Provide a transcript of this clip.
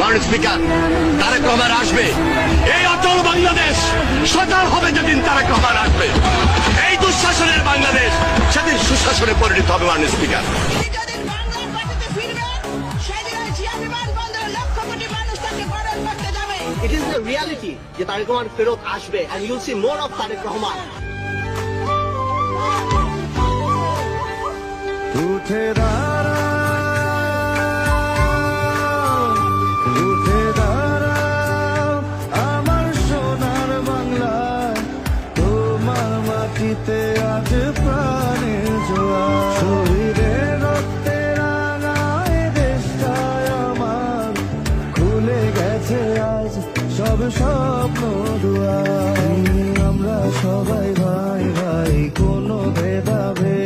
মাননীয় স্পিকার, তারেক রহমান আসবে। এই অচল বাংলাদেশ সচল হবে যেদিন তারেক রহমান আসবে। এই দুঃশাসনের বাংলাদেশ সেদিন সুশাসনে পরিণত হবে। মাননীয় speaker, It is the reality যে তারেক রহমান ফেরত আসবে, and you'll see more of Tarique Rahman. উঠে দাঁড়া, উঠে দাঁড়া আমার সোনার বাংলায়, তোমার মাটিতে আজ প্রাণের জোয়ার। শরীরে রক্তে রাঙায় দেশটায় আমার, খুলে গেছে আজ সব স্বপ্ন দুয়ার। আমরা সবাই ভাই ভাই, কোনো ভেদাভেদ